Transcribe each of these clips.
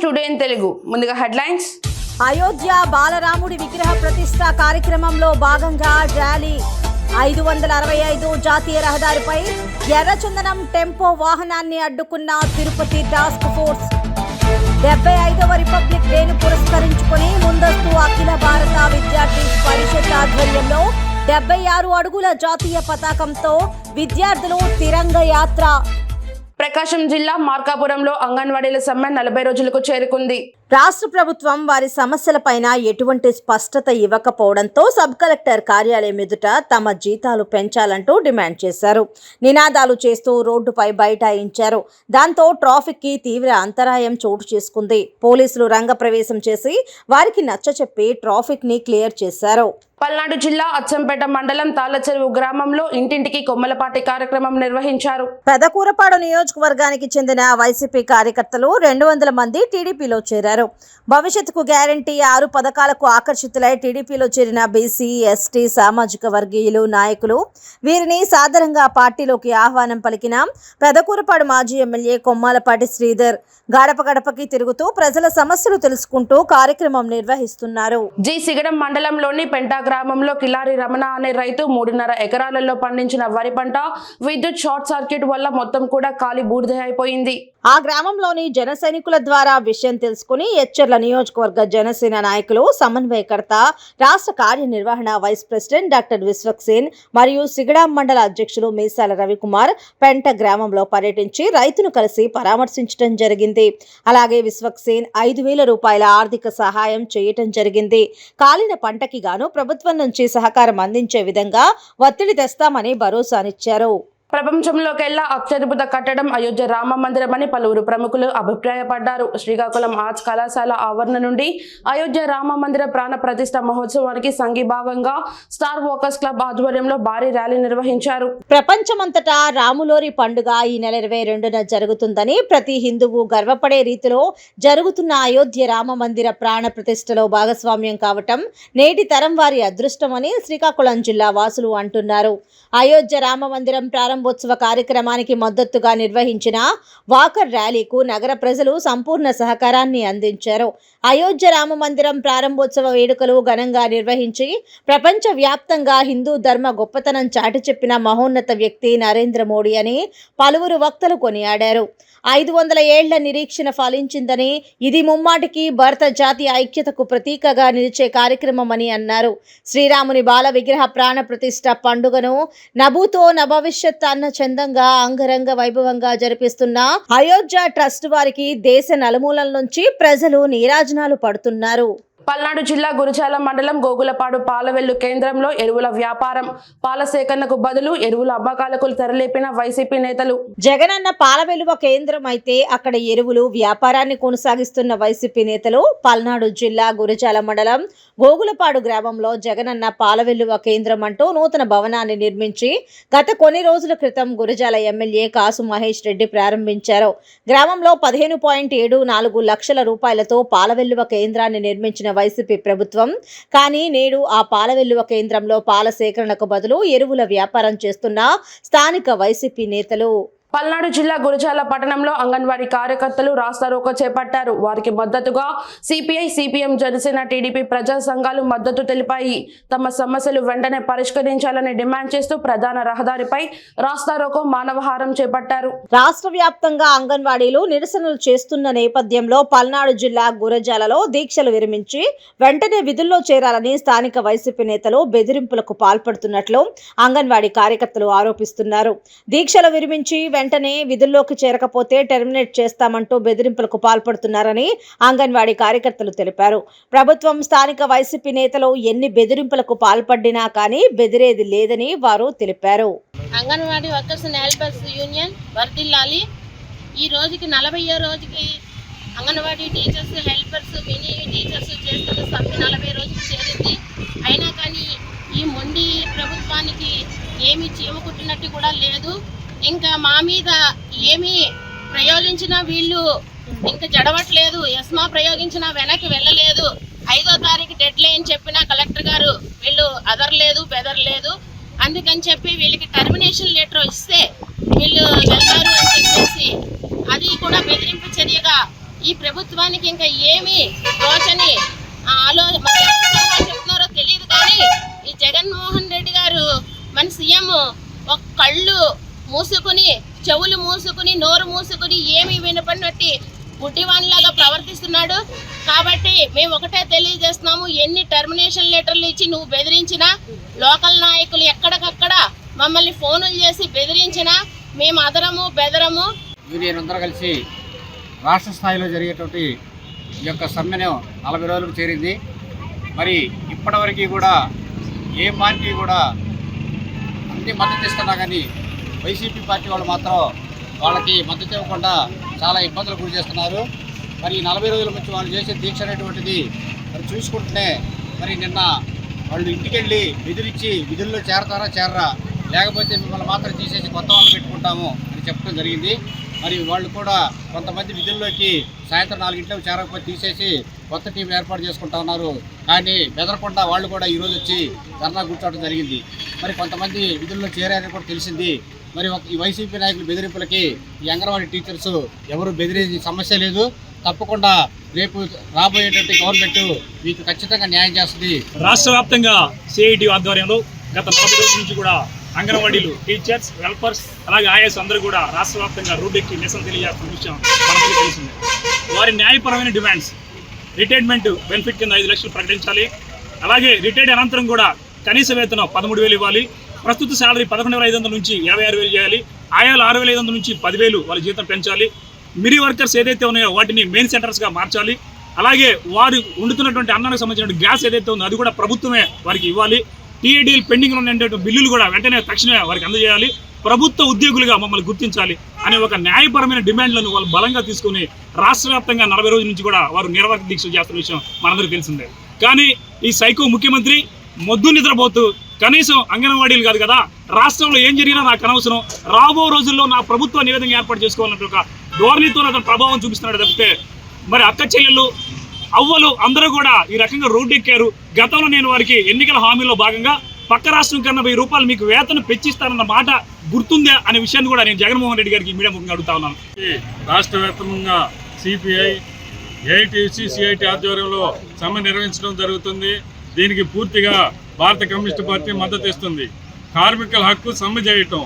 Today in Telugu. ముందుగా headlines. Ayodhya బాలరాముడి విగ్రహ ప్రతిష్ఠ కార్యక్రమంలో భాగంగా ర్యాలీ. 565 జాతీయ రహదారిపై ఎర్రచందనం టెంపో వాహనాన్ని అడ్డుకున్న తిరుపతి టాస్క్ ఫోర్స్. 75వ రిపబ్లిక్ డేను పురస్కరించుకుని ముందస్తు అఖిల భారత విద్యార్థి పరిషత్ ఆధ్వర్యంలో 76 అడుగుల జాతీయ పతాకంతో విద్యార్థులు తిరంగ యాత్ర. ప్రకాశం జిల్లా మార్కాపురంలో అంగన్వాడీల సమ్మె 40 రోజులకు చేరుకుంది. రాష్ట్ర ప్రభుత్వం వారి సమస్యలపైన ఎటువంటి స్పష్టత ఇవ్వకపోవడంతో సబ్ కలెక్టర్ కార్యాలయం ఎదుట తమ జీతాలు పెంచాలంటూ డిమాండ్ చేశారు. నినాదాలు చేస్తూ రోడ్డుపై బైఠాయించారు. దాంతో ట్రాఫిక్ కి తీవ్ర అంతరాయం చోటు చేసుకుంది. పోలీసులు రంగప్రవేశం చేసి వారికి నచ్చచెప్పి ట్రాఫిక్ ని క్లియర్ చేశారు. పల్నాడు జిల్లా అచ్చంపేట మండలం తాళ్లచెరువు గ్రామంలో ఇంటింటికి కొమ్మలపాటి కార్యక్రమం నిర్వహించారు. పెదకూరపాడు నియోజకవర్గానికి చెందిన వైసీపీ కార్యకర్తలు 200 మంది టీడీపీలో చేరారు. భవిష్యత్తుకు గ్యారంటీ 6 పథకాలకు ఆకర్షితులై టీడీపీలో చేరిన బీసీ, ఎస్టీ సామాజిక వర్గీయులు నాయకులు వీరిని సాదరంగా పార్టీలోకి ఆహ్వానం పలికిన పెదకూరపాడు మాజీ ఎమ్మెల్యే కొమ్మాలపాటి శ్రీధర్ గడప గడపకి తిరుగుతూ ప్రజల సమస్యలు తెలుసుకుంటూ కార్యక్రమం నిర్వహిస్తున్నారు. జి సిగడం మండలంలోని పెంటా గ్రామంలో కిలారి రమణ అనే రైతు 3.5 ఎకరాలలో పండించిన వరి పంట విద్యుత్ షార్ట్ సర్క్యూట్ వల్ల మొత్తం కూడా కాలి బూడిద అయిపోయింది. ఆ గ్రామంలోని జన సైనికుల ద్వారా విషయం తెలుసుకుని ఎచ్చర్ల నియోజకవర్గ జనసేన నాయకులు, సమన్వయకర్త, రాష్ట్ర కార్యనిర్వహణ వైస్ ప్రెసిడెంట్ డాక్టర్ విశ్వక్సేన్ మరియు సిగడాం మండల అధ్యక్షులు మీసాల రవికుమార్ పెంట గ్రామంలో పర్యటించి రైతును కలిసి పరామర్శించడం జరిగింది. అలాగే విశ్వక్సేన్ 5,000 రూపాయల ఆర్థిక సహాయం చేయటం జరిగింది. కాలిన పంటకి గాను ప్రభుత్వం నుంచి సహకారం అందించే విధంగా ఒత్తిడి తెస్తామని భరోసానిచ్చారు. ప్రపంచంలోకెల్లా అత్యద్భుత కట్టడం అయోధ్య రామ మందిరం అని పలువురు ప్రముఖులు అభిప్రాయపడ్డారు. శ్రీకాకుళం ఆర్ట్స్ కళాశాల ఆవరణ నుండి అయోధ్య రామ మందిర ప్రాణ ప్రతిష్ఠ మహోత్సవానికి సంఘీభావంగా స్టార్ వాకర్స్ క్లబ్ ఆధ్వర్యంలో భారీ ర్యాలీ నిర్వహించారు. ప్రపంచమంతటా రాములోరి పండుగ ఈ నెల 22న జరుగుతుందని, ప్రతి హిందువు గర్వపడే రీతిలో జరుగుతున్న అయోధ్య రామ మందిర ప్రాణ ప్రతిష్ఠలో భాగస్వామ్యం కావటం నేటి తరం వారి అదృష్టమని శ్రీకాకుళం జిల్లా వాసులు అంటున్నారు. అయోధ్య రామ మందిరం ప్రారంభోత్సవ కార్యక్రమానికి మద్దతుగా నిర్వహించిన వాకర్ ర్యాలీకు నగర ప్రజలు సంపూర్ణ సహకారాన్ని అందించారు. అయోధ్య రామ మందిరం ప్రారంభోత్సవ వేడుకలు ఘనంగా నిర్వహించి ప్రపంచ వ్యాప్తంగా హిందూ ధర్మ గొప్పతనం చాటి చెప్పిన మహోన్నత వ్యక్తి నరేంద్ర మోడీ అని పలువురు వక్తలు కొనియాడారు. 500 ఏళ్ల నిరీక్షణ ఫలించిందని, ఇది ముమ్మాటికి భారత జాతి ఐక్యతకు ప్రతీకగా నిలిచే కార్యక్రమమని అన్నారు. శ్రీరాముని బాల విగ్రహ ప్రాణ ప్రతిష్ఠ పండుగను నభూతో నభవిష్యత్ అన్న చందంగా అంగరంగ వైభవంగా జరిపిస్తున్న అయోధ్య ట్రస్ట్ వారికి దేశ నలుమూలల నుంచి ప్రజలు నీరాజనాలు పడుతున్నారు. పల్నాడు జిల్లా గురజాల మండలం గోగులపాడు పాలవెల్లు కేంద్రంలో ఎరువుల వ్యాపారం, పాల సేకరణకు బదులు ఎరువుల అమ్మకాలకు తెరలేపిన వైసీపీ నేతలు. జగనన్న పాలవెల్లువ కేంద్రం అయితే అక్కడ ఎరువులు వ్యాపారాన్ని కొనసాగిస్తున్న వైసీపీ నేతలు పల్నాడు జిల్లా గురజాల మండలం గోగులపాడు గ్రామంలో జగనన్న పాలవెల్లువ కేంద్రం అంటూ నూతన భవనాన్ని నిర్మించి గత కొన్ని రోజుల క్రితం గురజాల ఎమ్మెల్యే కాసు మహేష్ రెడ్డి ప్రారంభించారు. గ్రామంలో 15.74 లక్షల రూపాయలతో పాలవెల్లువ కేంద్రాన్ని నిర్మించిన వైసీపీ ప్రభుత్వం కానీ నేడు ఆ పాలవెల్లువ కేంద్రంలో పాల సేకరణకు బదులు ఎరువుల వ్యాపారం చేస్తున్న స్థానిక వైసీపీ నేతలు. పల్నాడు జిల్లా గురజాల పట్టణంలో అంగన్వాడీ కార్యకర్తలు రాస్తారోకో చేపట్టారు. వారికి మద్దతుగా సిపిఐ, సిపిఎం, జనసేన, టీడీపీ ప్రజా సంఘాలు మద్దతు తెలిపాయి. తమ సమస్యలు వెంటనే పరిష్కరించాలని డిమాండ్ చేస్తూ ప్రధాన రహదారిపై రాస్తారోకో మానవహారం చేపట్టారు. రాష్ట్ర వ్యాప్తంగా అంగన్వాడీలు నిరసనలు చేస్తున్న నేపథ్యంలో పల్నాడు జిల్లా గురజాలలో దీక్షలు విరమించి వెంటనే విధుల్లో చేరాలని స్థానిక వైసీపీ నేతలు బెదిరింపులకు పాల్పడుతున్నట్లు అంగన్వాడీ కార్యకర్తలు ఆరోపిస్తున్నారు. దీక్షలు విరమించి వెంటనే విధుల్లోకి చేరకపోతే టెర్మినేట్ చేస్తామంటూ బెదిరింపులకు పాల్పడుతున్నారని అంగన్వాడీ కార్యకర్తలు తెలిపారు. ప్రభుత్వం, స్థానిక వైసీపీ నేతలు ఎన్ని బెదిరింపులకు పాల్పడినా కానీ బెదిరేది లేదని వారు తెలిపారు. Anganwadi workers and helpers union వర్ధిల్లాలి. ఈ రోజుకి 40వ రోజుకి anganwadi teachers, helpers, mini teachers చేస్తున్న సమ్మె 40 రోజులు చేరింది. అయినా కానీ ఈ మొండి ప్రభుత్వానికి ఏమీ చీమ కుట్టినట్టు కూడా లేదు. ఇంకా మా మీద ఏమీ ప్రయోగించినా వీళ్ళు ఇంకా జడవట్లేదు. ఎస్మా ప్రయోగించినా వెనక్కి వెళ్ళలేదు. 5వ తారీఖు డెడ్ లైన్ చెప్పినా కలెక్టర్ గారు వీళ్ళు అదరలేదు, బెదరలేదు. అందుకని చెప్పి వీళ్ళకి టర్మినేషన్ లెటర్ ఇస్తే వీళ్ళు వెళ్తారు అని చెప్పేసి అది కూడా బెదిరింపు చర్యగా ఈ ప్రభుత్వానికి ఇంకా ఏమి తోచని మరి ఎవరు సలహా చెప్తున్నారో తెలియదు. కానీ ఈ జగన్మోహన్ రెడ్డి గారు మన సీఎం ఒక కళ్ళు మూసుకుని, చెవులు మూసుకుని, నోరు మూసుకుని ఏమి వినపడినట్టు గుడ్డివానిలాగా ప్రవర్తిస్తున్నాడు. కాబట్టి మేము ఒకటే తెలియజేస్తున్నాము, ఎన్ని టర్మినేషన్ లెటర్లు ఇచ్చి నువ్వు బెదిరించినా, లోకల్ నాయకులు ఎక్కడికక్కడ మమ్మల్ని ఫోనులు చేసి బెదిరించినా మేము అదరము బెదరము. యూనియన్ అందరూ కలిసి రాష్ట్ర స్థాయిలో జరిగేటువంటి ఈ యొక్క సమ్మెను 40 రోజులకు చేరింది. మరి ఇప్పటివరకు కూడా ఏ పార్టీ కూడా అన్ని మద్దతు ఇస్తున్నా కానీ వైసీపీ పార్టీ వాళ్ళు మాత్రం వాళ్ళకి మద్దతు ఇవ్వకుండా చాలా ఇబ్బందులు గురి చేస్తున్నారు. మరి 40 రోజుల నుంచి వాళ్ళు చేసే దీక్ష అనేటువంటిది మరి చూసుకుంటూనే మరి నిన్న వాళ్ళు ఇంటికి వెళ్ళి బెదిరించి విధుల్లో చేరరా లేకపోతే మిమ్మల్ని మాత్రం తీసేసి కొత్త వాళ్ళు పెట్టుకుంటాము అని చెప్పడం జరిగింది. మరి వాళ్ళు కూడా కొంతమంది విధుల్లోకి సాయంత్రం 4 గంటలకు చేరకపోతే తీసేసి కొత్త టీంలు ఏర్పాటు చేసుకుంటా ఉన్నారు. కానీ బెదరకుండా వాళ్ళు కూడా ఈరోజు వచ్చి ధర్నా కూర్చోవడం జరిగింది. మరి కొంతమంది విధుల్లో చేరారని కూడా తెలిసింది. మరి ఈ వైసీపీ నాయకుల బెదిరింపులకి ఈ అంగన్వాడీ టీచర్స్ ఎవరు బెదిరించే సమస్య లేదు. తప్పకుండా రేపు రాబోయేటువంటి గవర్నమెంట్ మీకు ఖచ్చితంగా న్యాయం చేస్తుంది. రాష్ట్ర వ్యాప్తంగా సిఐటి ఆధ్వర్యంలో గత 40 రోజుల నుంచి కూడా అంగన్వాడీలు, టీచర్స్, హెల్పర్స్ అలాగే ఆయాస్ అందరూ కూడా రాష్ట్ర వ్యాప్తంగా రోడ్డెక్కి నిరసన తెలియజేస్తున్న విషయం మనకు తెలిసింది. వారి న్యాయపరమైన డిమాండ్స్ రిటైర్మెంట్ బెనిఫిట్ కింద 5 లక్షలు ప్రకటించాలి. అలాగే రిటైర్డ్ అనంతరం కూడా కనీస వేతనం 13,000 ఇవ్వాలి. ప్రస్తుత శాలరీ 11,500 నుంచి 26,000 చేయాలి. ఆయాలు 6,500 నుంచి 10,000 వాళ్ళ జీతం పెంచాలి. మిరీ వర్కర్స్ ఏదైతే ఉన్నాయో వాటిని మెయిన్ సెంటర్స్గా మార్చాలి. అలాగే వారు వండుతున్నటువంటి అన్నానికి సంబంధించిన గ్యాస్ ఏదైతే ఉందో అది కూడా ప్రభుత్వమే వారికి ఇవ్వాలి. టీఏడీలు పెండింగ్లో ఉన్నటువంటి బిల్లులు కూడా వెంటనే తక్షణమే వారికి అందజేయాలి. ప్రభుత్వ ఉద్యోగులుగా మమ్మల్ని గుర్తించాలి అనే ఒక న్యాయపరమైన డిమాండ్లను వాళ్ళు బలంగా తీసుకుని రాష్ట్ర వ్యాప్తంగా 40 రోజుల నుంచి కూడా వారు నిరవధిక దీక్షలు చేస్తున్న విషయం మనందరికీ తెలిసిందే. కానీ ఈ సైకో ముఖ్యమంత్రి మొద్దు నిద్రపోతూ కనీసం అంగన్వాడీలు కాదు కదా, రాష్ట్రంలో ఏం జరిగినా నాకు అనవసరం, రాబో రోజుల్లో నా ప్రభుత్వ నివేదిక ఏర్పాటు చేసుకోవాలంటే ఒక ధోరణితో అతను ప్రభావం చూపిస్తున్నాడు తప్పితే మరి అక్క చెల్లెళ్ళు, అవ్వలు అందరూ కూడా ఈ రకంగా రోడ్డు ఎక్కారు. గతంలో నేను వారికి ఎన్నికల హామీలో భాగంగా పక్క రాష్ట్రం కన్నా 1000 రూపాయలు మీకు వేతనం పెంచిస్తానన్న మాట గుర్తుందా అనే విషయాన్ని కూడా నేను జగన్మోహన్ రెడ్డి గారికి మీడియా ముఖ్యంగా అడుగుతా ఉన్నాను. రాష్ట్ర వ్యాప్తంగా సిపిఐ, ఏఐటీసీ, సిఐటి ఆధ్వర్యంలో సమ్మె నిర్వహించడం జరుగుతుంది. దీనికి పూర్తిగా భారత కమ్యూనిస్టు పార్టీ మద్దతు ఇస్తుంది. కార్మికుల హక్కు సమ్మె చేయటం,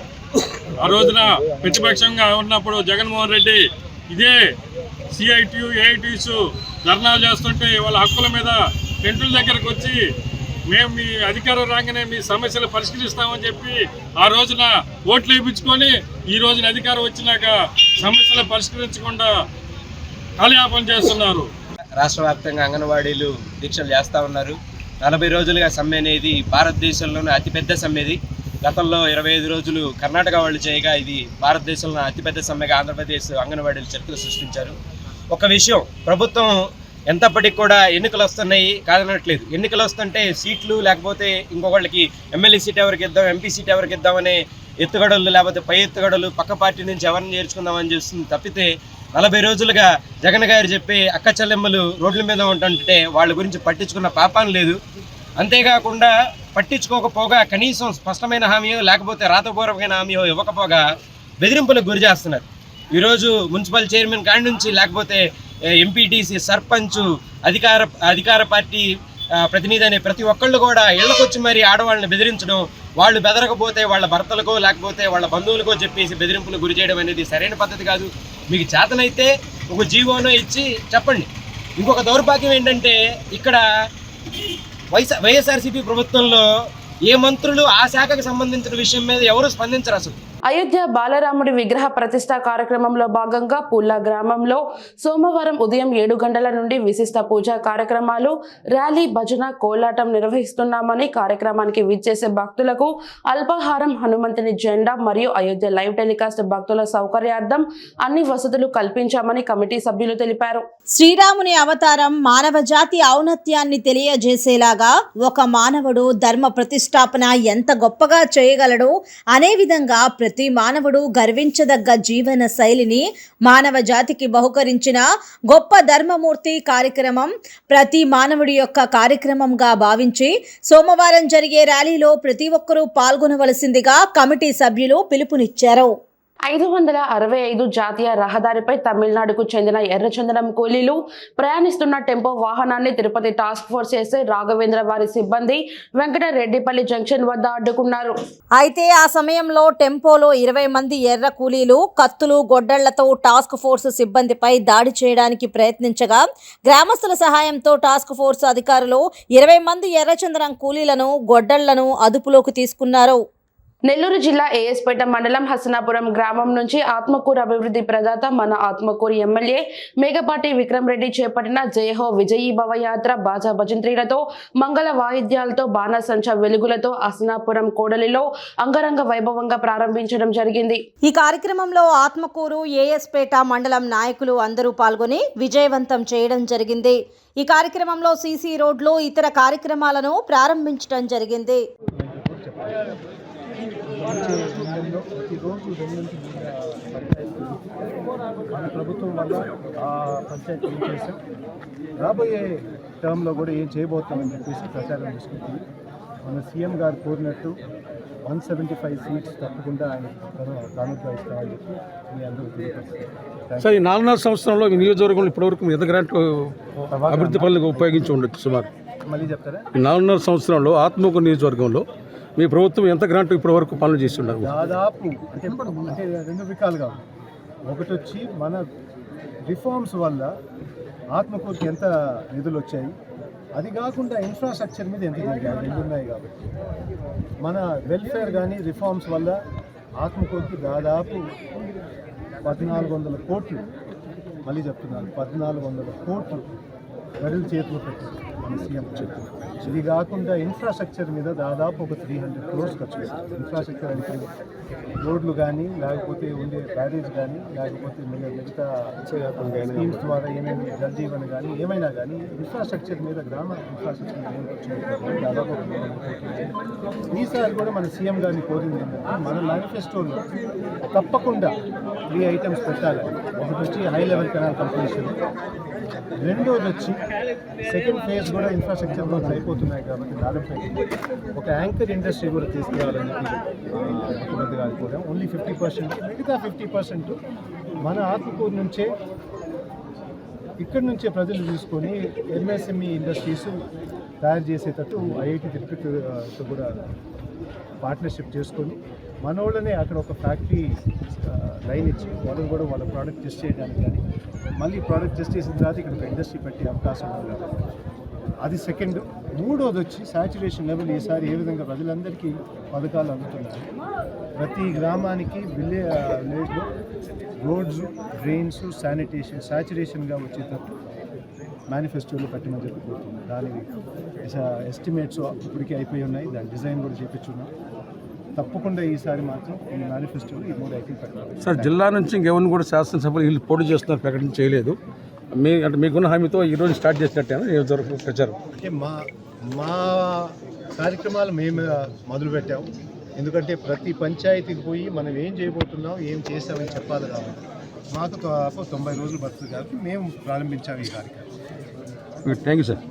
ఆ రోజున ప్రతిపక్షంగా ఉన్నప్పుడు జగన్మోహన్ రెడ్డి ఇదే సిఐటియు, ఏఐటీస్ ధర్నాలు చేస్తుంటే వాళ్ళ హక్కుల మీద టెంటుల దగ్గరకు వచ్చి మేము మీ అధికారం రాగానే మీ సమస్యలు పరిష్కరిస్తామని చెప్పి ఆ రోజున ఓట్లు వేయించుకొని ఈ రోజున అధికారం వచ్చినాక సమస్యలు పరిష్కరించకుండా కాలయాపన చేస్తున్నారు. రాష్ట్ర వ్యాప్తంగా అంగన్వాడీలు దీక్షలు చేస్తూ ఉన్నారు. 40 రోజులుగా సమ్మె అనేది భారతదేశంలోనే అతిపెద్ద సమ్మె. ఇది గతంలో 25 రోజులు కర్ణాటక వాళ్ళు చేయగా ఇది భారతదేశంలో అతిపెద్ద సమ్మెగా ఆంధ్రప్రదేశ్ అంగన్వాడీలు చరిత్ర సృష్టించారు. ఒక విషయం, ప్రభుత్వం ఎంతప్పటికి కూడా ఎన్నికలు వస్తున్నాయి కాదనట్లేదు. ఎన్నికలు వస్తుంటే సీట్లు లేకపోతే ఇంకొకళ్ళకి ఎమ్మెల్యే సీట్ ఎవరికి ఇద్దాం, ఎంపీ సీట్ ఎవరికి ఇద్దామనే ఎత్తుగడలు లేకపోతే పై ఎత్తుగడలు పక్క పార్టీ నుంచి ఎవరిని చేర్చుకుందామని చూస్తుంది తప్పితే 40 రోజులుగా జగన్ గారు చెప్పే అక్క చెల్లెమ్మలు రోడ్ల మీద ఉంటుంటే వాళ్ళ గురించి పట్టించుకున్న పాపం లేదు. అంతేకాకుండా పట్టించుకోకపోగా కనీసం స్పష్టమైన హామీయో లేకపోతే రాతపూర్వకమైన హామీయో ఇవ్వకపోగా బెదిరింపులకు గురి చేస్తున్నారు. ఈరోజు మున్సిపల్ చైర్మన్ కాడి నుంచి లేకపోతే ఎంపీటీసీ, సర్పంచ్, అధికార పార్టీ ప్రతినిధి అనే ప్రతి ఒక్కళ్ళు కూడా ఇళ్లకొచ్చి మరి ఆడవాళ్ళని బెదిరించడం, వాళ్ళు బెదరకపోతే వాళ్ళ భర్తలకో లేకపోతే వాళ్ళ బంధువులకో చెప్పేసి బెదిరింపులు గురి చేయడం అనేది సరైన పద్ధతి కాదు. మీకు చేతనైతే ఒక జీవోనో ఇచ్చి చెప్పండి. ఇంకొక దౌర్భాగ్యం ఏంటంటే ఇక్కడ వైఎస్ఆర్సీపీ ప్రభుత్వంలో ఏ మంత్రులు ఆ శాఖకు సంబంధించిన విషయం మీద ఎవరు స్పందించరు. అసలు అయోధ్య బాలరాముడి విగ్రహ ప్రతిష్ట కార్యక్రమంలో భాగంగా పుల్లా గ్రామంలో సోమవారం ఉదయం 7 గంటల నుండి విశిష్ట పూజా కార్యక్రమాలు, ర్యాలీ, భజన, కోలాటం నిర్వహిస్తున్నామని, కార్యక్రమానికి విచ్చేసే భక్తులకు అల్పాహారం, హనుమంతుని జెండా మరియు అయోధ్య లైవ్ టెలికాస్ట్ భక్తుల సౌకర్యార్థం అన్ని వసతులు కల్పించామని కమిటీ సభ్యులు తెలిపారు. శ్రీరాముని అవతారం మానవ జాతి ఔన్నత్యాన్ని తెలియజేసేలాగా ఒక మానవుడు ధర్మ ప్రతిష్టాపన ఎంత గొప్పగా చేయగలడో అనే విధంగా ప్రతి మానవుడు గర్వించదగ్గ జీవన శైలిని మానవ జాతికి బహుకరించిన గొప్ప ధర్మమూర్తి కార్యక్రమం ప్రతి మానవుడి యొక్క కార్యక్రమంగా భావించి సోమవారం జరిగే ర్యాలీలో ప్రతి ఒక్కరూ పాల్గొనవలసిందిగా కమిటీ సభ్యులు పిలుపునిచ్చారు. 565 జాతీయ రహదారిపై తమిళనాడుకు చెందిన ఎర్రచందనం కూలీలు ప్రయాణిస్తున్న టెంపో వాహనాన్ని Tirupati task force SI Raghavendra వారి సిబ్బంది వెంకటరెడ్డిపల్లి జంక్షన్ వద్ద అడ్డుకున్నారు. అయితే ఆ సమయంలో టెంపోలో 20 మంది ఎర్ర కూలీలు కత్తులు గొడ్డళ్లతో టాస్క్ ఫోర్స్ సిబ్బందిపై దాడి చేయడానికి ప్రయత్నించగా గ్రామస్తుల సహాయంతో టాస్క్ ఫోర్స్ అధికారులు 20 మంది ఎర్రచందనం కూలీలను గొడ్డళ్లను అదుపులోకి తీసుకున్నారు. నెల్లూరు జిల్లా ఏఎస్పేట మండలం హసనాపురం గ్రామం నుంచి ఆత్మకూరు అభివృద్ధి ప్రదాత మన ఆత్మకూరు ఎమ్మెల్యే మేఘపాటి విక్రమ్ రెడ్డి చేపట్టిన జయహో విజయీభవ యాత్ర బాజా భజంత్రీలతో మంగళ వాయిద్యాలతో బాణసంచ వెలుగులతో హసనాపురం కోడలిలో అంగరంగ వైభవంగా ప్రారంభించడం జరిగింది. ఈ కార్యక్రమంలో ఆత్మకూరు ఏఎస్పేట మండలం నాయకులు అందరూ పాల్గొని విజయవంతం చేయడం జరిగింది. ఈ కార్యక్రమంలో సీసీ రోడ్లు ఇతర కార్యక్రమాలను ప్రారంభించడం జరిగింది. ప్రతిరోజు 2 నుంచి 3 మన ప్రభుత్వం వల్ల ఆ పంచాయతీ ఏం చేశాం, రాబోయే టర్మ్లో కూడా ఏం చేయబోతామని చెప్పేసి ప్రచారం చేసుకుంటుంది. మన సీఎం గారు కోరినట్టు 175 సీట్స్ తప్పకుండా ఆయన కానుక ఇస్తామని చెప్పి మీ అందరూ తెలియపరుస్తారు. సార్, ఈ 4.5 సంవత్సరంలో ఈ నియోజకవర్గంలో ఇప్పటివరకు ఎంత గ్రాంట్లు అభివృద్ధి పనులకు ఉపయోగించి ఉండొచ్చు సుమారు? మళ్ళీ చెప్తారా? ఈ 4.5 సంవత్సరంలో ఆత్మకూరు నియోజకవర్గంలో మీ ప్రభుత్వం ఎంత గ్రాంట్ ఇప్పటి వరకు పనులు చేసి ఉన్నారు? దాదాపు అంటే 2 రకాలుగా. ఒకటి వచ్చి మన రిఫార్మ్స్ వల్ల ఆత్మకూరుకి ఎంత నిధులు వచ్చాయి, అది కాకుండా ఇన్ఫ్రాస్ట్రక్చర్ మీద ఎంత జరిగాయి, 2 ఉన్నాయి. కాబట్టి మన వెల్ఫేర్ కానీ రిఫార్మ్స్ వల్ల ఆత్మకూరుకి దాదాపు 1400 కోట్లు, మళ్ళీ చెప్తున్నాను 1400 కోట్లు ప్రజల చేతిలో పెట్టారు మన సీఎం చేతులు. ఇది కాకుండా ఇన్ఫ్రాస్ట్రక్చర్ మీద దాదాపు ఒక 300 crores ఖర్చు పెట్టారు. ఇన్ఫ్రాస్ట్రక్చర్ అంటే రోడ్లు కానీ, లేకపోతే ఉండే బ్యారేజ్ కానీ, లేకపోతే మిగతా స్కీమ్స్ ద్వారా ఏమేమి జల్ జీవన్ కానీ ఏమైనా కానీ ఇన్ఫ్రాస్ట్రక్చర్ మీద, గ్రామ ఇన్ఫ్రాస్ట్రక్చర్ మీద ఏం ఖర్చు పెట్టారు దాదాపు ఒక 300 కోట్లు. ఈసారి కూడా మన సీఎం గారిని కోరింది ఏంటంటే మన మేనిఫెస్టోలో తప్పకుండా 3 items పెట్టాలి. ఒకటి వచ్చి హై లెవెల్ కెనాల్ కంప్లీషన్, రెండోది వచ్చి సెకండ్ ఫేజ్ కూడా ఇన్ఫ్రాస్ట్రక్చర్ వర్క్స్ అయిపోతున్నాయి కాబట్టి దాదాపు ఒక యాంకర్ ఇండస్ట్రీ కూడా తీసుకురావాలని ముఖ్యమంత్రి గారు కూడా ఓన్లీ 50%, మిగతా 50% మన ఆత్మకూరు నుంచే, ఇక్కడి నుంచే ప్రజలు తీసుకొని ఎంఎస్ఎంఈ ఇండస్ట్రీస్ తయారు చేసేటట్టు ఐఐటి తిరుపతితో కూడా పార్ట్నర్షిప్ చేసుకొని మన వాళ్ళనే అక్కడ ఒక ఫ్యాక్టరీ లైన్ ఇచ్చి వాళ్ళని కూడా వాళ్ళ ప్రోడక్ట్ టెస్ట్ చేయడానికి కానీ, మళ్ళీ ప్రోడక్ట్ టెస్ట్ చేసిన తర్వాత ఇక్కడ ఒక ఇండస్ట్రీ పెట్టే అవకాశం ఉంది కాబట్టి అది సెకండ్. మూడోది వచ్చి సాచురేషన్ లెవెల్ ఈసారి ఏ విధంగా ప్రజలందరికీ పథకాలు అందుతున్నాయి. ప్రతి గ్రామానికి విలేజ్లో రోడ్స్, డ్రైన్స్, శానిటేషన్ సాచురేషన్గా వచ్చేటట్టు మేనిఫెస్టోలో పెట్టమని చెప్పిపోతుంది. దాని ఎస్టిమేట్స్ ఇప్పటికీ అయిపోయి ఉన్నాయి, దాని డిజైన్ కూడా చేపించున్నాం. తప్పకుండా ఈసారి మాత్రం ఈ మేనిఫెస్టోలో ఈ 3 ఐటెం పెట్టాలి. సార్, జిల్లా నుంచి ఇంకెవరిని కూడా శాసనసభలు వీళ్ళు పోటీ చేస్తున్నారు, ప్రకటన చేయలేదు. అంటే మీకున్న హామీతో ఈరోజు స్టార్ట్ చేసినట్టేనా నియోజకవర్గ ప్రచారం? అంటే మా కార్యక్రమాలు మేము మొదలుపెట్టాము. ఎందుకంటే ప్రతి పంచాయతీకి పోయి మనం ఏం చేయబోతున్నాం, ఏం చేస్తామని చెప్పాలి కాబట్టి మాకు 90 రోజులు పడుతుంది కాబట్టి మేము ప్రారంభించాము ఈ కార్యక్రమం. Thank you sir.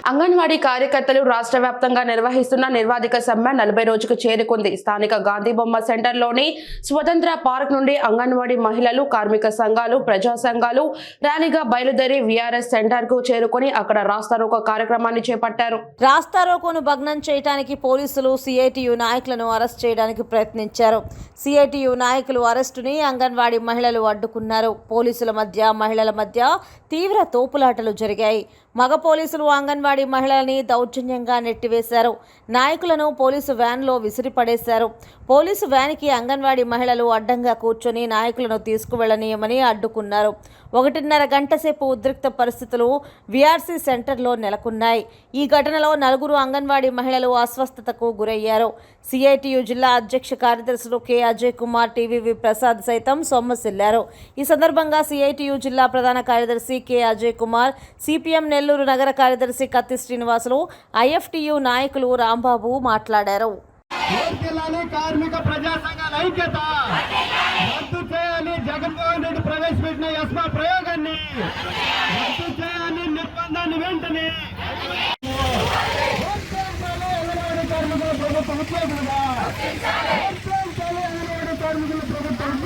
అంగన్వాడీ కార్యకర్తలు రాష్ట్ర వ్యాప్తంగా నిర్వహిస్తున్న నిర్వాధిక సమ్మె 40 రోజుకు చేరుకుంది. స్థానిక గాంధీ బొమ్మ సెంటర్లోని స్వతంత్ర పార్క్ నుండి అంగన్వాడీ మహిళలు, కార్మిక సంఘాలు, ప్రజా సంఘాలు ర్యాలీగా బయలుదేరి వీఆర్ఎస్ సెంటర్ కు చేరుకుని అక్కడ రాస్తారోకో కార్యక్రమాన్ని చేపట్టారు. రాస్తారోకోను భగ్నం చేయడానికి పోలీసులు సిఐటియు నాయకులను అరెస్ట్ చేయడానికి ప్రయత్నించారు. సిఐటియు నాయకులు అరెస్టుని అంగన్వాడీ మహిళలు అడ్డుకున్నారు. పోలీసుల మధ్య, మహిళల మధ్య తీవ్ర తోపులాటలు జరిగాయి. మగ పోలీసులు అంగన్వాడీ మహిళల్ని దౌర్జన్యంగా నెట్టివేశారు. నాయకులను పోలీసు వ్యాన్లో విసిరిపడేశారు. పోలీసు వ్యాన్కి అంగన్వాడీ మహిళలు అడ్డంగా కూర్చొని నాయకులను తీసుకువెళ్లనీయమని అడ్డుకున్నారు. 1.5 గంట సేపు ఉద్రిక్త పరిస్థితులు వీఆర్సీ సెంటర్లో నెలకొన్నాయి. ఈ ఘటనలో 4 అంగన్వాడీ మహిళలు అస్వస్థతకు గురయ్యారు. సిఐటియు జిల్లా అధ్యక్ష కార్యదర్శులు కె అజయ్ కుమార్, టీవీవి ప్రసాద్ సైతం సొమ్మసిల్లారు. ఈ సందర్భంగా సిఐటియు జిల్లా ప్రధాన కార్యదర్శి కె అజయ్ కుమార్, సిపిఎం నెల్లూరు నగర కార్యదర్శి కత్తి శ్రీనివాసులు, ఐఎఫ్టియు నాయకులు రాంబాబు మాట్లాడారు. కార్మిక ప్రజా సంఘాల ఐక్యత రద్దు చేయాలి. జగన్మోహన్ రెడ్డి ప్రవేశపెట్టిన యస్మా ప్రయోగాన్ని రద్దు చేయాలి. నిర్బంధాన్ని వెంటనే కార్మికుల ప్రభుత్వ ఉద్యోగులుగా కార్మికుల ప్రభుత్వం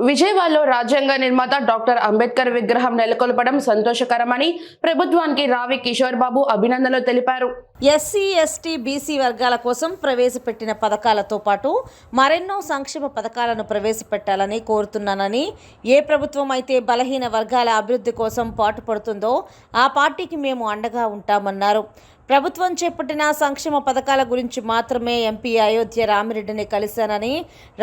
విజయవాడలో రాజ్యాంగ నిర్మాత డాక్టర్ అంబేద్కర్ విగ్రహం నెలకొల్పడం సంతోషకరమని ప్రభుత్వానికి రావి కిషోర్ బాబు అభినందనలు తెలిపారు. ఎస్సీ ఎస్టీ బీసీ వర్గాల కోసం ప్రవేశపెట్టిన పథకాలతో పాటు మరెన్నో సంక్షేమ పథకాలను ప్రవేశపెట్టాలని కోరుతున్నానని, ఏ ప్రభుత్వం అయితే బలహీన వర్గాల అభివృద్ధి కోసం పాటుపడుతుందో ఆ పార్టీకి మేము అండగా ఉంటామన్నారు. ప్రభుత్వం చేపట్టిన సంక్షేమ పథకాల గురించి మాత్రమే ఎంపీ అయోధ్య రామిరెడ్డిని కలిశానని,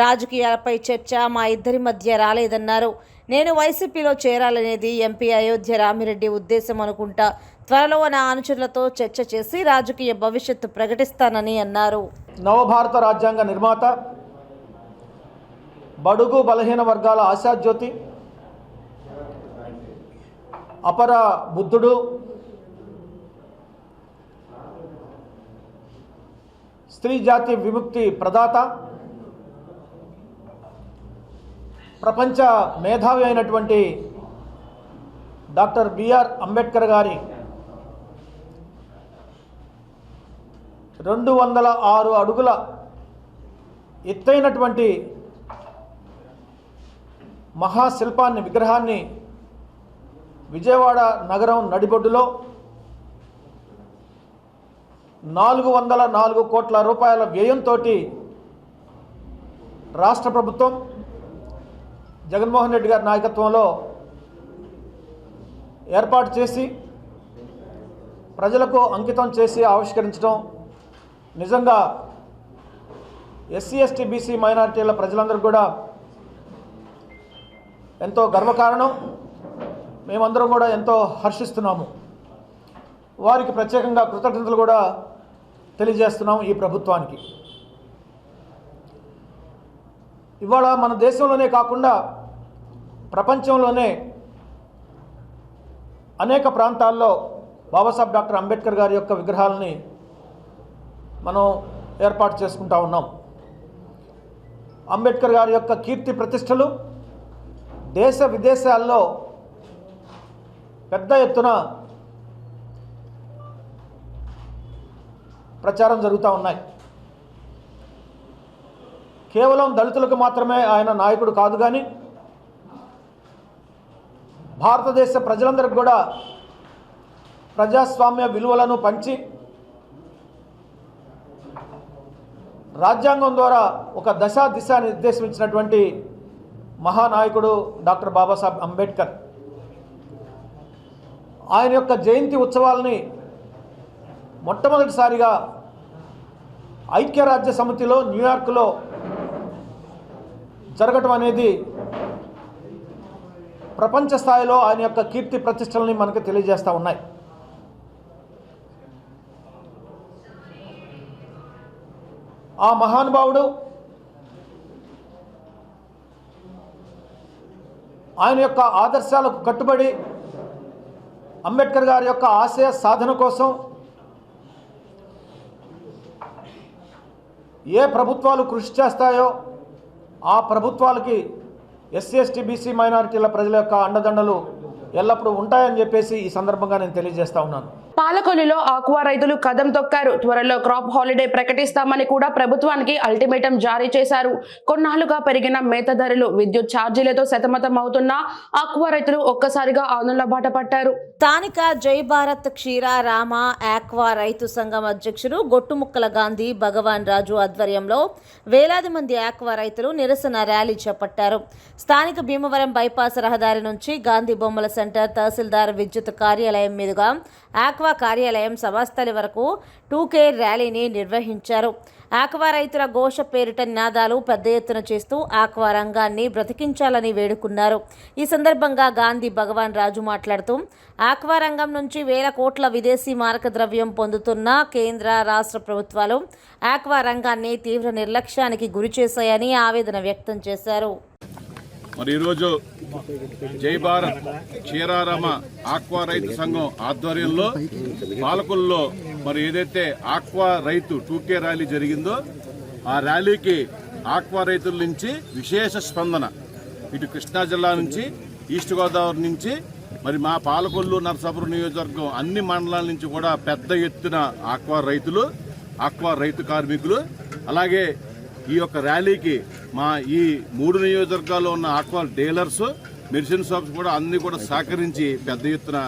రాజకీయాలపై చర్చ మా ఇద్దరి మధ్య రాలేదన్నారు. నేను వైసీపీలో చేరాలనేది ఎంపీ అయోధ్య రామిరెడ్డి ఉద్దేశం అనుకుంటా. త్వరలో నా అనుచరులతో చర్చ చేసి రాజకీయ భవిష్యత్తు ప్రకటిస్తానని అన్నారు. నవభారత రాజ్యాంగ నిర్మాత, బడుగు బలహీన వర్గాల ఆశాజ్యోతి, అపర బుద్ధుడు, స్త్రీ జాతి విముక్తి ప్రదాత, ప్రపంచ మేధావి అయినటువంటి డాక్టర్ బిఆర్ అంబేద్కర్ గారి 206 అడుగుల ఎత్తైనటువంటి మహాశిల్పాన్ని, విగ్రహాన్ని విజయవాడ నగరం నడిబొడ్డులో 404 కోట్ల రూపాయల వ్యయంతో రాష్ట్ర ప్రభుత్వం జగన్మోహన్ రెడ్డి గారి నాయకత్వంలో ఏర్పాటు చేసి ప్రజలకు అంకితం చేసి ఆవిష్కరించడం నిజంగా ఎస్సీ ఎస్టీ బీసీ మైనారిటీల ప్రజలందరూ కూడా ఎంతో గర్వకారణం. మేమందరం కూడా ఎంతో హర్షిస్తున్నాము. వారికి ప్రత్యేకంగా కృతజ్ఞతలు కూడా తెలియజేస్తున్నాము ఈ ప్రభుత్వానికి. ఇవాళ మన దేశంలోనే కాకుండా ప్రపంచంలోనే అనేక ప్రాంతాల్లో బాబాసాహెబ్ డాక్టర్ అంబేద్కర్ గారి యొక్క విగ్రహాలని మనం ఏర్పాటు చేసుకుంటా ఉన్నాం. అంబేద్కర్ గారి యొక్క కీర్తి ప్రతిష్టలు దేశ విదేశాల్లో పెద్ద ఎత్తున ప్రచారం జరుగుతూ ఉన్నాయి. కేవలం దళితులకు మాత్రమే ఆయన నాయకుడు కాదు, కానీ భారతదేశ ప్రజలందరికీ కూడా ప్రజాస్వామ్య విలువలను పంచి రాజ్యాంగం ద్వారా ఒక దిశ నిర్దేశించినటువంటి మహానాయకుడు డాక్టర్ బాబాసాహెబ్ అంబేద్కర్. ఆయన యొక్క జయంతి ఉత్సవాలని మొట్టమొదటిసారిగా ఐక్యరాజ్య సమితిలో న్యూయార్క్లో జరగటం అనేది ప్రపంచ స్థాయిలో ఆయన యొక్క కీర్తి ప్రతిష్టలని మనకు తెలియజేస్తూ ఉన్నాయి. ఆ మహానుభావుడు ఆయన యొక్క ఆదర్శాలకు కట్టుబడి అంబేద్కర్ గారి యొక్క ఆశయ సాధన కోసం ఏ ప్రభుత్వాలు కృషి చేస్తాయో ఆ ప్రభుత్వాలకి ఎస్సీ ఎస్టీ బీసీ మైనారిటీల ప్రజల యొక్క అండదండలు ఎల్లప్పుడూ ఉంటాయని చెప్పేసి ఈ సందర్భంగా నేను తెలియజేస్తా ఉన్నాను. పాలకొల్లులో ఆక్వా రైతులు కదం తొక్కారు. త్వరలో క్రాప్ హాలిడే ప్రకటిస్తామని కూడా ప్రభుత్వానికి అల్టిమేటం జారీ చేశారు. కొన్నాళ్లుగా పెరిగిన మేత ధరలు, విద్యుత్ ఛార్జీలతో సతమతం అవుతున్న ఆక్వా రైతులు ఒక్కసారిగా ఆందోళన బాట పట్టారు. స్థానిక జై భారత్ క్షీర రామ ఆక్వా రైతు సంఘం అధ్యక్షుడు గొట్టుముక్కల గాంధీ భగవాన్ రాజు ఆధ్వర్యంలో వేలాది మంది ఆక్వా రైతులు నిరసన ర్యాలీ చేపట్టారు. స్థానిక భీమవరం బైపాస్ రహదారి నుంచి గాంధీ బొమ్మల సెంటర్, తహసీల్దార్ విద్యుత్ కార్యాలయం మీదుగా ఆక్వా కార్యాలయం సభాస్థలి వరకు 2K ర్యాలీని నిర్వహించారు. ఆక్వా రైతుల ఘోష పేరిట నినాదాలు పెద్ద ఎత్తున చేస్తూ ఆక్వా రంగాన్ని బ్రతికించాలని వేడుకున్నారు. ఈ సందర్భంగా గాంధీ భగవాన్ రాజు మాట్లాడుతూ ఆక్వా రంగం నుంచి వేల కోట్ల విదేశీ మారక ద్రవ్యం పొందుతున్న కేంద్ర రాష్ట్ర ప్రభుత్వాలు ఆక్వా రంగాన్ని తీవ్ర నిర్లక్ష్యానికి గురి చేశాయని ఆవేదన వ్యక్తం చేశారు. మరి ఈరోజు జై భారత్ క్షీరారామ ఆక్వా రైతు సంఘం ఆధ్వర్యంలో పాలకొల్లో మరి ఏదైతే ఆక్వా రైతు 2K ర్యాలీ జరిగిందో ఆ ర్యాలీకి ఆక్వా రైతుల నుంచి విశేష స్పందన. ఇటు కృష్ణా జిల్లా నుంచి, ఈస్ట్ గోదావరి నుంచి, మరి మా పాలకొల్లు నరసాపురం నియోజకవర్గం అన్ని మండలాల నుంచి కూడా పెద్ద ఎత్తున ఆక్వా రైతులు, ఆక్వా రైతు కార్మికులు, అలాగే ఈ యొక్క ర్యాలీకి మా ఈ 3 నియోజకవర్గాల్లో ఉన్న ఆక్వా డీలర్స్, మెడిసిన్ షాప్స్ కూడా అన్ని కూడా సహకరించి పెద్ద ఎత్తున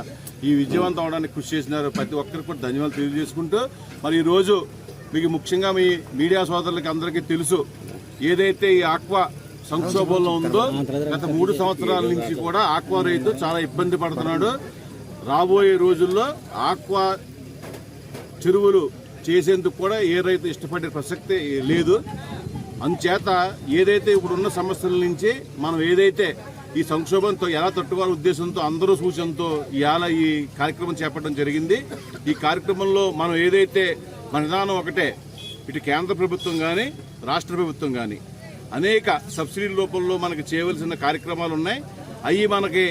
ఈ విజయవంతం అవడానికి కృషి చేసినారు. ప్రతి ఒక్కరికి కూడా ధన్యవాదాలు తెలియజేసుకుంటూ, మరి ఈరోజు మీకు ముఖ్యంగా మీ మీడియా సోదరులకి అందరికీ తెలుసు, ఏదైతే ఈ ఆక్వా సంక్షోభంలో ఉందో గత 3 సంవత్సరాల నుంచి కూడా ఆక్వా రైతు చాలా ఇబ్బంది పడుతున్నాడు. రాబోయే రోజుల్లో ఆక్వా చెరువులు చేసేందుకు కూడా ఏ రైతు ఇష్టపడే ప్రసక్తే లేదు. అందుచేత ఏదైతే ఇప్పుడున్న సమస్యల నుంచి మనం ఏదైతే ఈ సంక్షోభంతో ఎలా తట్టుకోవాల ఉద్దేశంతో అందరూ సూచనతో ఇవాళ ఈ కార్యక్రమం చేపట్టడం జరిగింది. ఈ కార్యక్రమంలో మనం ఏదైతే మన విధానం ఒకటే, ఇటు కేంద్ర ప్రభుత్వం కానీ రాష్ట్ర ప్రభుత్వం కానీ అనేక సబ్సిడీ రూపంలో మనకి చేయవలసిన కార్యక్రమాలు ఉన్నాయి. అవి మనకి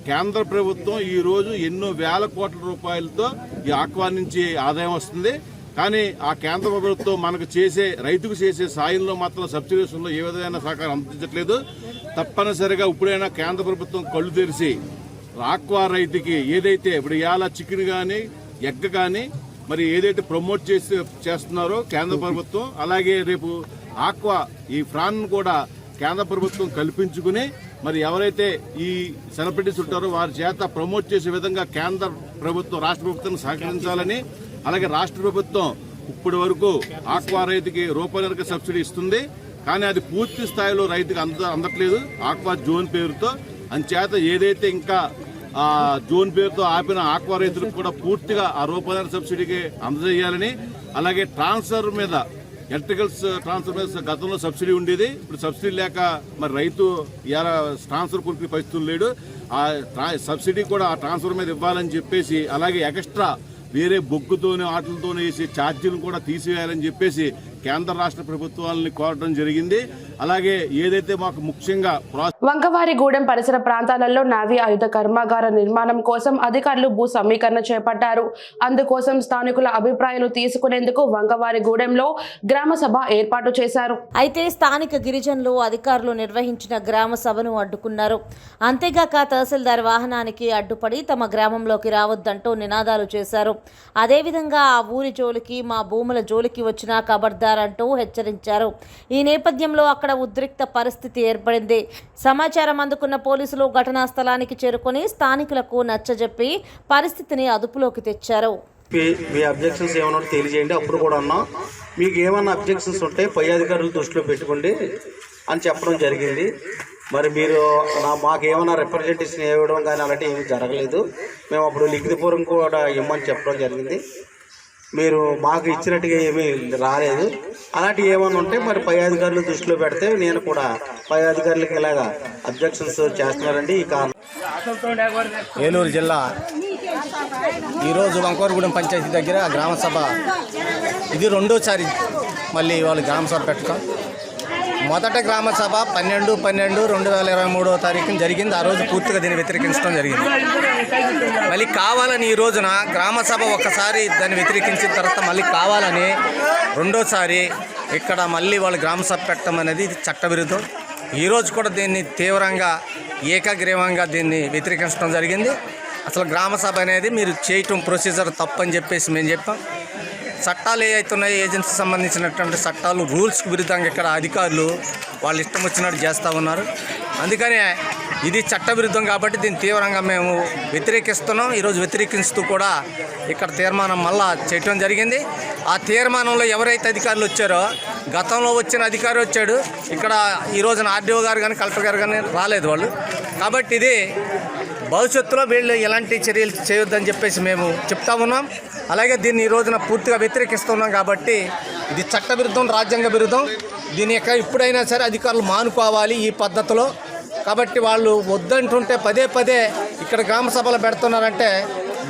కేంద్ర ప్రభుత్వం ఈరోజు ఎన్నో వేల కోట్ల రూపాయలతో ఈ ఆక్వా నుంచి ఆదాయం వస్తుంది. కానీ ఆ కేంద్ర ప్రభుత్వం మనకు చేసే రైతుకు చేసే సాయంలో మాత్రం సబ్సిడీస్లో ఏ విధమైన సహకారం అందించట్లేదు. తప్పనిసరిగా ఇప్పుడైనా కేంద్ర ప్రభుత్వం కళ్ళు తెరిచి ఆక్వా రైతుకి ఏదైతే ఇప్పుడు ఇవాళ చికెన్ కానీ ఎగ్ కానీ మరి ఏదైతే ప్రమోట్ చేస్తున్నారో కేంద్ర ప్రభుత్వం, అలాగే రేపు ఆక్వా ఈ ఫ్రాన్ కూడా కేంద్ర ప్రభుత్వం కల్పించుకుని మరి ఎవరైతే ఈ సెలబ్రిటీస్ ఉంటారో వారి చేత ప్రమోట్ చేసే విధంగా కేంద్ర ప్రభుత్వం రాష్ట్ర ప్రభుత్వం సహకరించాలని, అలాగే రాష్ట్ర ప్రభుత్వం ఇప్పటి వరకు ఆక్వా రైతుకి రూపాయల సబ్సిడీ ఇస్తుంది. కానీ అది పూర్తి స్థాయిలో రైతుకి అందట్లేదు ఆక్వా జోన్ పేరుతో. అందుచేత ఏదైతే ఇంకా జోన్ పేరుతో ఆపిన ఆక్వా రైతులకు కూడా పూర్తిగా ఆ రూపాయల సబ్సిడీకి అందజేయాలని, అలాగే ట్రాన్స్ఫర్ మీద ఎలక్ట్రికల్స్ ట్రాన్స్ఫర్ మీద గతంలో సబ్సిడీ ఉండేది, ఇప్పుడు సబ్సిడీ లేక మరి రైతు ఇలా ట్రాన్స్ఫర్ కొనుక్కునే పరిస్థితులు లేడు. ఆ సబ్సిడీ కూడా ఆ ట్రాన్స్ఫర్ మీద ఇవ్వాలని చెప్పేసి, అలాగే ఎక్స్ట్రా వేరే బొగ్గుతోనే ఆటలతోనే వేసే ఛార్జీలు కూడా తీసివేయాలని చెప్పేసి కేంద్ర రాష్ట్ర ప్రభుత్వాలని కోరడం జరిగింది. అలాగే ఏదైతే మాకు ముఖ్యంగా వంకవారిగూడెం పరిసర ప్రాంతాలలో నావీ ఆయుధ కర్మాగార నిర్మాణం కోసం అధికారులు భూ సమీకరణ చేపట్టారు. అందుకోసం స్థానికుల అభిప్రాయాలు తీసుకునేందుకు వంకవారిగూడెంలో గ్రామ సభ ఏర్పాటు చేశారు. అయితే స్థానిక గిరిజనులు అధికారులు నిర్వహించిన గ్రామ సభను అడ్డుకున్నారు. అంతేగాక తహసీల్దార్ వాహనానికి అడ్డుపడి తమ గ్రామంలోకి రావద్దంటూ నినాదాలు చేశారు. అదేవిధంగా ఆ ఊరి జోలికి, మా భూముల జోలికి వచ్చినా ఖబర్దారంటూ హెచ్చరించారు. ఈ నేపథ్యంలో అక్కడ ఉద్రిక్త పరిస్థితి ఏర్పడింది. సమాచారం అందుకున్న పోలీసులు ఘటనా స్థలానికి చేరుకొని స్థానికులకు నచ్చజెప్పి పరిస్థితిని అదుపులోకి తెచ్చారు. మీ అబ్జెక్షన్స్ ఏమన్నా తెలియజేయండి. అప్పుడు కూడా అన్నాం, మీకు ఏమన్నా అబ్జెక్షన్స్ ఉంటే పై అధికారులు దృష్టిలో పెట్టుకోండి అని చెప్పడం జరిగింది. మరి మీరు మాకు ఏమైనా రిప్రజెంటేషన్ ఇవ్వడం కానీ అలాంటి ఏమీ జరగలేదు. మేము అప్పుడు లిఖితపూర్వం కూడా ఇవ్వమని చెప్పడం జరిగింది. మీరు మాకు ఇచ్చినట్టుగా ఏమీ రాలేదు. అలాంటివి ఏమైనా ఉంటే మరి పై అధికారులు దృష్టిలో పెడితే నేను కూడా పై అధికారులకి ఇలాగా అబ్జెక్షన్స్ చేస్తున్నారండి. ఈ కారణం ఏలూరు జిల్లా ఈరోజు వంకవారిగూడెం పంచాయతీ దగ్గర గ్రామ సభ, ఇది రెండోసారి మళ్ళీ వాళ్ళు గ్రామ సభ పెట్టడం. మొదట గ్రామ సభ 12/12/2023 జరిగింది. ఆ రోజు పూర్తిగా దీన్ని వ్యతిరేకించడం జరిగింది. మళ్ళీ కావాలని ఈ రోజున గ్రామ సభ ఒక్కసారి దాన్ని వ్యతిరేకించిన తర్వాత మళ్ళీ కావాలని రెండోసారి ఇక్కడ మళ్ళీ వాళ్ళు గ్రామ సభ పెట్టడం అనేది ఇది చట్టవిరుద్ధం. ఈరోజు కూడా దీన్ని తీవ్రంగా ఏకగ్రీవంగా దీన్ని వ్యతిరేకించడం జరిగింది. అసలు గ్రామ సభ అనేది మీరు చేయటం ప్రొసీజర్ తప్పని చెప్పేసి మేము చెప్పాం. చట్టాలు ఏవైతున్నాయో ఏజెన్సీ సంబంధించినటువంటి చట్టాలు రూల్స్కి విరుద్ధంగా ఇక్కడ అధికారులు వాళ్ళు ఇష్టం వచ్చినట్టు చేస్తూ ఉన్నారు. అందుకనే ఇది చట్టవిరుద్ధం కాబట్టి దీన్ని తీవ్రంగా మేము వ్యతిరేకిస్తున్నాం. ఈరోజు వ్యతిరేకిస్తూ కూడా ఇక్కడ తీర్మానం మళ్ళా చేయటం జరిగింది. ఆ తీర్మానంలో ఎవరైతే అధికారులు వచ్చారో, గతంలో వచ్చిన అధికారి వచ్చాడు, ఇక్కడ ఈ రోజున ఆర్డీఓ గారు కానీ కలెక్టర్ గారు కానీ రాలేదు వాళ్ళు. కాబట్టి ఇది భవిష్యత్తులో వీళ్ళు ఎలాంటి చర్యలు చేయొద్దని చెప్పేసి మేము చెప్తా ఉన్నాం. అలాగే దీన్ని ఈ రోజున పూర్తిగా వ్యతిరేకిస్తున్నాం. కాబట్టి ఇది చట్టవిరుద్ధం, రాజ్యాంగ విరుద్ధం. దీని యొక్క ఇప్పుడైనా సరే అధికారులు మానుకోవాలి ఈ పద్ధతిలో. కాబట్టి వాళ్ళు వద్దంటుంటే పదే పదే ఇక్కడ గ్రామ సభలు పెడుతున్నారంటే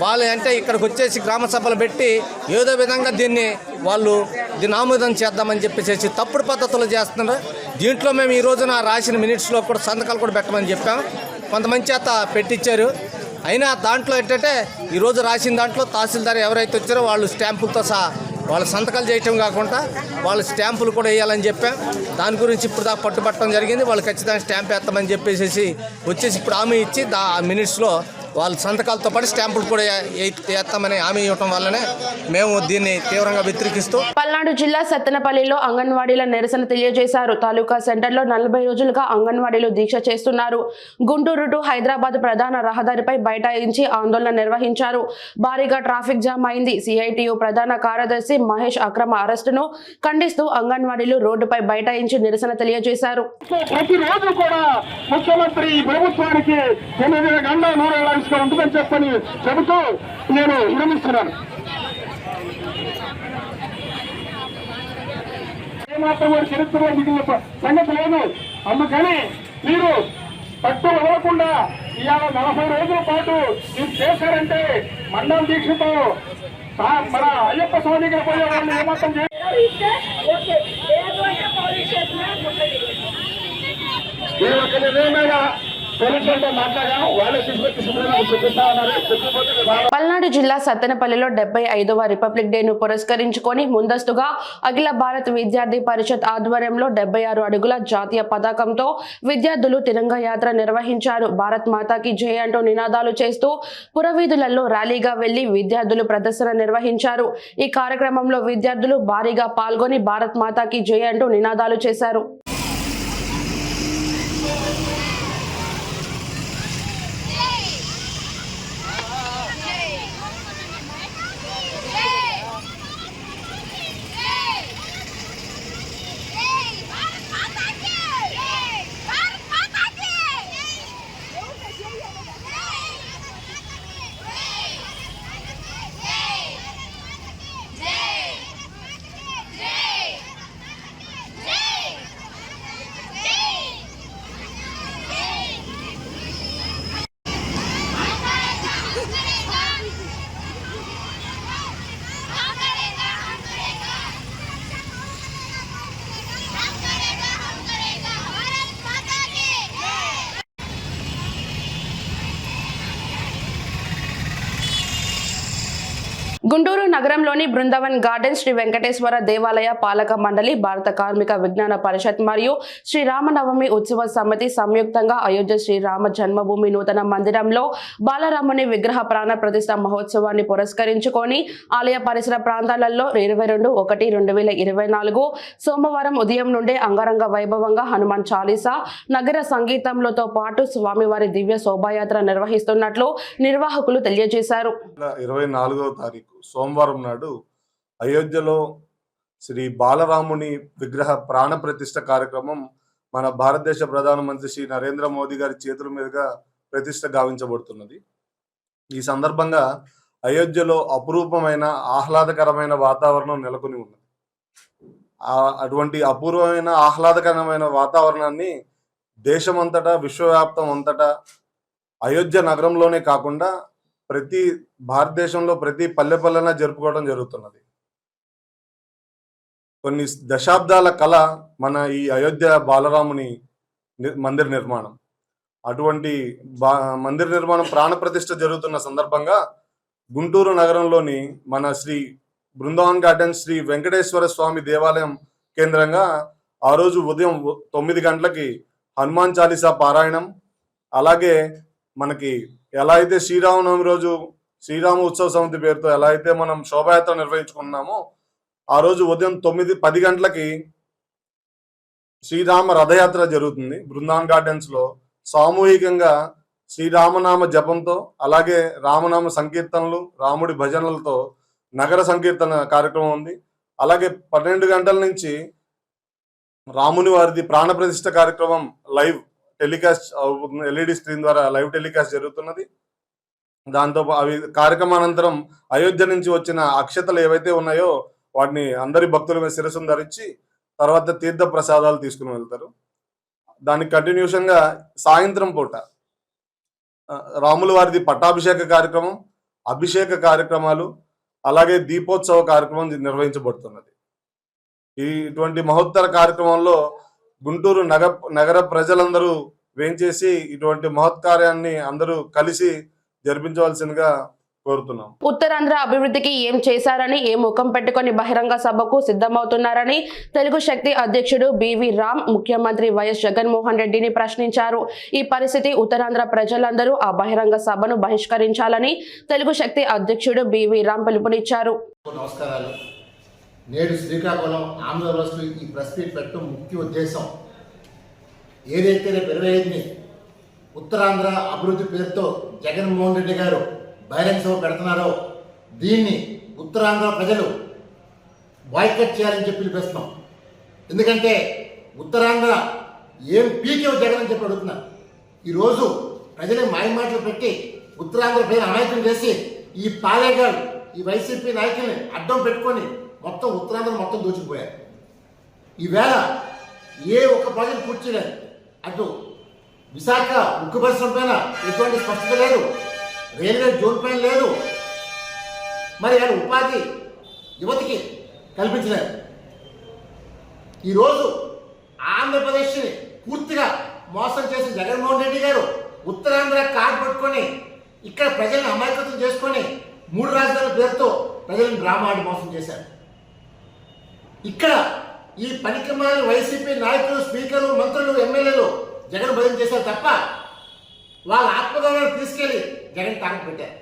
వాళ్ళు అంటే ఇక్కడికి వచ్చేసి గ్రామ సభలు పెట్టి ఏదో విధంగా దీన్ని ఆమోదం చేద్దామని చెప్పేసి తప్పుడు పద్ధతులు చేస్తున్నారు. దీంట్లో మేము ఈ రోజున రాసిన మినిట్స్లో కూడా సంతకాలు కూడా పెట్టమని చెప్పాం. కొంతమంది చేత పెట్టించారు. అయినా దాంట్లో ఏంటంటే ఈరోజు రాసిన దాంట్లో తహసీల్దార్ ఎవరైతే వచ్చారో వాళ్ళు స్టాంపులతో సహా వాళ్ళు సంతకాలు చేయటం కాకుండా వాళ్ళు స్టాంపులు కూడా వేయాలని చెప్పాం. దాని గురించి ఇప్పుడు దాకా పట్టుబట్టడం జరిగింది. వాళ్ళు ఖచ్చితంగా స్టాంప్ వేస్తామని చెప్పేసి వచ్చేసి ఇప్పుడు హామీ ఇచ్చి మినిట్స్లో వాళ్ళ సంతకాలతో పాటు స్టాంపులు కూడా వేస్తామని హామీ ఇవ్వటం వల్లనే మేము దీన్ని తీవ్రంగా వ్యతిరేకిస్తూ పల్నాడు జిల్లా సత్తెనపల్లిలో అంగన్వాడీల నిరసన తెలియజేశారు. తాలూకా సెంటర్లో 40 రోజులుగా అంగన్వాడీలు దీక్ష చేస్తున్నారు. గుంటూరు టు హైదరాబాద్ ప్రధాన రహదారిపై బైఠాయించి ఆందోళన నిర్వహించారు. భారీగా ట్రాఫిక్ జామ్ అయింది. సిఐటియు ప్రధాన కార్యదర్శి మహేష్ అక్రమ అరెస్టును ఖండిస్తూ అంగన్వాడీలు రోడ్డుపై బైఠాయించి నిరసన తెలియజేశారు. ప్రతిరోజు కూడా ముఖ్యమంత్రి ప్రభుత్వానికి 9 గంటల నూనె ఉంటుందని చెప్పని చెబుతూ నేను విరమిస్తున్నాను. ఏమాత్రం కూడా చరిత్రలో మిగిలిన సంగతి లేదు. అందుకని మీరు పట్టు వదలకుండా ఇవాళ 40 రోజుల పాటు మీరు చేశారంటే మండల దీక్షతో మన అయ్యప్ప స్వామి దగ్గర పోయే వాళ్ళు ఏమాత్రం పల్నాడు జిల్లా సత్తెనపల్లిలో 75వ రిపబ్లిక్ డేను పురస్కరించుకొని ముందస్తుగా అఖిల భారత్ విద్యార్థి పరిషత్ ఆధ్వర్యంలో 76 అడుగుల జాతీయ పతాకంతో విద్యార్థులు తిరంగ యాత్ర నిర్వహించారు. భారత్ మాతాకి జై అంటూ నినాదాలు చేస్తూ పురవీధులలో ర్యాలీగా వెళ్లి విద్యార్థులు ప్రదర్శన నిర్వహించారు. ఈ కార్యక్రమంలో విద్యార్థులు భారీగా పాల్గొని భారత్ మాతాకి జై అంటూ నినాదాలు చేశారు. గుంటూరు నగరంలోని బృందావన్ గార్డెన్ శ్రీ వెంకటేశ్వర దేవాలయ పాలక మండలి, భారత కార్మిక విజ్ఞాన పరిషత్ మరియు శ్రీరామనవమి ఉత్సవ సమితి సంయుక్తంగా అయోధ్య శ్రీరామ జన్మభూమి నూతన మందిరంలో బాలరాముని విగ్రహ ప్రాణ ప్రతిష్ఠ మహోత్సవాన్ని పురస్కరించుకొని ఆలయ పరిసర ప్రాంతాలలో 22/1/2024 సోమవారం ఉదయం నుండే అంగరంగ వైభవంగా హనుమాన్ చాలీసా, నగర సంగీతంలతో పాటు స్వామివారి దివ్య శోభాయాత్ర నిర్వహిస్తున్నట్లు నిర్వాహకులు తెలియజేశారు. 24వ తారీఖు సోమవారం నాడు అయోధ్యలో శ్రీ బాలరాముని విగ్రహ ప్రాణ ప్రతిష్ఠ కార్యక్రమం మన భారతదేశ ప్రధానమంత్రి శ్రీ నరేంద్ర మోదీ గారి చేతుల మీదుగా ప్రతిష్ఠ గావించబడుతున్నది. ఈ సందర్భంగా అయోధ్యలో అపురూపమైన ఆహ్లాదకరమైన వాతావరణం నెలకొని ఉన్నది. అటువంటి అపూర్వమైన ఆహ్లాదకరమైన వాతావరణాన్ని దేశమంతటా, విశ్వవ్యాప్తం అంతటా, అయోధ్య నగరంలోనే కాకుండా ప్రతి భారతదేశంలో ప్రతి పల్లెపల్లెన జరుపుకోవడం జరుగుతున్నది. కొన్ని దశాబ్దాల కళ మన ఈ అయోధ్య బాలరాముని మందిర నిర్మాణం. అటువంటి మందిర నిర్మాణం ప్రాణ ప్రతిష్ఠ జరుగుతున్న సందర్భంగా గుంటూరు నగరంలోని మన శ్రీ బృందావన్ గార్డెన్ శ్రీ వెంకటేశ్వర స్వామి దేవాలయం కేంద్రంగా ఆ రోజు ఉదయం 9 గంటలకి హనుమాన్ చాలీసా పారాయణం, అలాగే మనకి ఎలా అయితే శ్రీరామనవమి రోజు శ్రీరామ ఉత్సవ సమితి పేరుతో ఎలా అయితే మనం శోభాయాత్ర నిర్వహించుకున్నామో ఆ రోజు ఉదయం 9-10 గంటలకి శ్రీరామ రథయాత్ర జరుగుతుంది. బృందావన్ గార్డెన్స్ లో సామూహికంగా శ్రీరామనామ జపంతో, అలాగే రామనామ సంకీర్తనలు, రాముడి భజనలతో నగర సంకీర్తన కార్యక్రమం ఉంది. అలాగే 12 గంటల నుంచి రాముని వారిది ప్రాణ ప్రతిష్ఠ కార్యక్రమం లైవ్ టెలికాస్ట్ అవుతుంది. ఎల్ఈడి స్క్రీన్ ద్వారా లైవ్ టెలికాస్ట్ జరుగుతున్నది. దాంతో అవి కార్యక్రమానంతరం అయోధ్య నుంచి వచ్చిన అక్షతలు ఏవైతే ఉన్నాయో వాటిని అందరి భక్తుల మీద శిరస్సును ధరించి తర్వాత తీర్థ ప్రసాదాలు తీసుకుని వెళ్తారు. దానికి కంటిన్యూషన్ గా సాయంత్రం పూట రాముల వారిది పట్టాభిషేక కార్యక్రమం, అభిషేక కార్యక్రమాలు, అలాగే దీపోత్సవ కార్యక్రమం నిర్వహించబడుతున్నది. ఇటువంటి మహోత్తర కార్యక్రమంలో గుంటూరు నగర ప్రజలందరూ వేంచేసి ఇటువంటి మహత్కార్యాన్ని అందరూ కలిసి జరిపించవలసిందిగా కోరుతున్నాం. ఉత్తరాంధ్ర అభివృద్ధికి ఏం చేశారని ఏ ముఖం పెట్టుకొని బహిరంగ సభకు సిద్ధమవుతున్నారని తెలుగు శక్తి అధ్యక్షుడు బివి రామ్ ముఖ్యమంత్రి వైఎస్ జగన్మోహన్ రెడ్డిని ప్రశ్నించారు. ఈ పరిస్థితి ఉత్తరాంధ్ర ప్రజలందరూ ఆ బహిరంగ సభను బహిష్కరించాలని తెలుగు శక్తి అధ్యక్షుడు బివి రామ్ పిలుపునిచ్చారు. నమస్కారాలు. నేడు శ్రీకాకుళం ఆంధ్రప్రదేశ్లో ఈ ప్రెస్ మీట్ పెట్టడం ముఖ్య ఉద్దేశం ఏదైతే రేపు 25ని ఉత్తరాంధ్ర అభివృద్ధి పేరుతో జగన్మోహన్ రెడ్డి గారు బహిరంగ సభ పెడుతున్నారో దీన్ని ఉత్తరాంధ్ర ప్రజలు బాయ్కట్ చేయాలని చెప్పి పిలిపిస్తున్నాం. ఎందుకంటే ఉత్తరాంధ్ర ఏం పీకేవ్ జగన్ అని చెప్పి అడుగుతున్నారు. ఈరోజు ప్రజలు మాయమాటలు పెట్టి ఉత్తరాంధ్ర ప్రజలు అమాయకం చేసి ఈ పాలేగాడు ఈ వైసీపీ నాయకుల్ని అడ్డం పెట్టుకొని మొత్తం ఉత్తరాంధ్ర మొత్తం దోచుకుపోయారు. ఈవేళ ఏ ఒక్క ప్రాజెక్ట్ పూర్తి చేయలేదు. అటు విశాఖ ఉక్కు పరిశ్రమ పైన ఎటువంటి స్పష్టత లేదు, రైల్వే జోన్ పైన లేదు, మరి ఆయన ఉపాధి యువతికి కల్పించలేదు. ఈరోజు ఆంధ్రప్రదేశ్ని పూర్తిగా మోసం చేసి జగన్మోహన్ రెడ్డి గారు ఉత్తరాంధ్ర కార్డు పట్టుకొని ఇక్కడ ప్రజల్ని అమాయకత్వం చేసుకొని 3 రాజధానుల పేరుతో ప్రజలను డ్రామాడి మోసం చేశారు. ఇక్కడ ఈ పనికిమాలిన వైసీపీ నాయకులు, స్పీకర్లు, మంత్రులు, ఎమ్మెల్యేలు జగన్ భయం చేశారు తప్ప వాళ్ళ ఆత్మగౌరవాన్ని తీసుకెళ్లి జగన్ తాకట్టు పెట్టారు.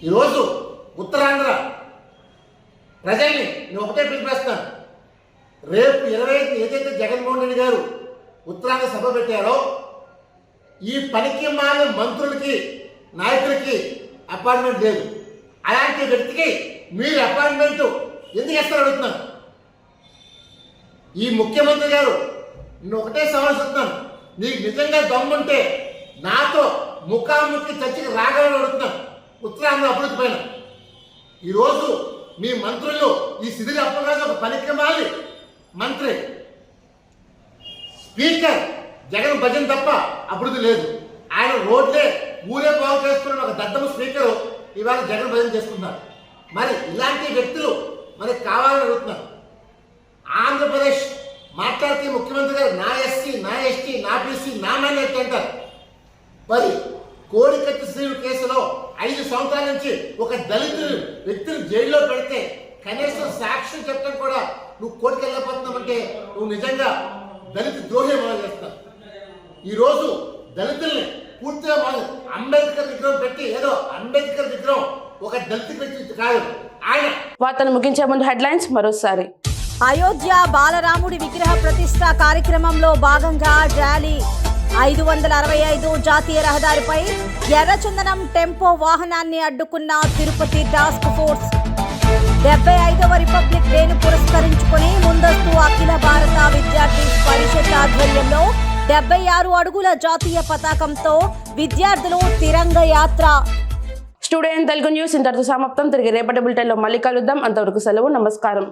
ఈరోజు ఉత్తరాంధ్ర ప్రజల్ని నేను ఒకటే పిలిపిస్తాను. రేపు 25 ఏదైతే జగన్మోహన్ రెడ్డి గారు ఉత్తరాంధ్ర సభ పెట్టారో ఈ పనికిమాలిన మంత్రులకి, నాయకులకి అపాయింట్మెంట్ లేదు. అలాంటి వ్యక్తికి మీరు అపాయింట్మెంట్ ఎందుకు ఇస్తారు అడుగుతున్నాను. ఈ ముఖ్యమంత్రి గారు నేను ఒకటే సవాల్ చెప్తున్నాను, నీకు నిజంగా దమ్ముంటే నాతో ముఖాముఖి చర్చకి రాగలని అడుగుతున్నాను ఉత్తరాంధ్ర అభివృద్ధి పైన. ఈరోజు మీ మంత్రులు ఈ సిదిరి అప్పగారు ఒక పనికిమాలి మంత్రి, స్పీకర్ జగన్ భజన తప్ప అభివృద్ధి లేదు. ఆయన రోడ్లే ఊరే బాగు చేసుకున్న ఒక దద్దము స్పీకరు ఇవాళ జగన్ భజన చేసుకుంటున్నారు. మరి ఇలాంటి వ్యక్తులు మనకి కావాలని అడుగుతున్నారు. ఆంధ్రప్రదేశ్ మాట్లాడితే ముఖ్యమంత్రి గారు నా ఎస్సీ, నా ఎస్టీ, నా బీసీ, నా మైనారిటీ అంటారు. మరి కోడికత్తి శ్రీవు కేసులో 5 సంవత్సరాల నుంచి ఒక దళిత వ్యక్తిని జైల్లో పెడితే కనీసం సాక్ష్యం చెప్పడం కూడా నువ్వు కోర్టుకు వెళ్ళిపోతున్నావంటే నువ్వు నిజంగా దళిత ద్రోహి మొదలు చేస్తావు. ఈరోజు దళితుల్ని పూర్తిగా అంబేద్కర్ విగ్రహం పెట్టి ఏదో అంబేద్కర్ విగ్రహం ఒక దళిత వ్యక్తి కాదు ఆయన. వార్తను ముగించే ముందు హెడ్లైన్స్ మరోసారి. అయోధ్య బాలరాముడి విగ్రహ ప్రతిష్ఠ కార్యక్రమంలో భాగంగా ర్యాలీ. 565 జాతీయ రహదారిపై ఎర్రచందనం టెంపో వాహనాన్ని అడ్డుకున్న తిరుపతి టాస్క్ ఫోర్స్. 75వ రిపబ్లిక్ డేను పురస్కరించుకుని ముందస్తు అఖిల భారత విద్యార్థి పరిషత్ ఆధ్వర్యంలో 76 అడుగుల జాతీయ పతాకంతో విద్యార్థులు తిరంగ యాత్ర. స్టూడియో తెలుగు న్యూస్ ఇంతటితో సమాప్తం. తిరిగి రేపటి బులెటిన్లో మళ్ళీ కలుద్దాం. అంతవరకు సెలవు. నమస్కారం.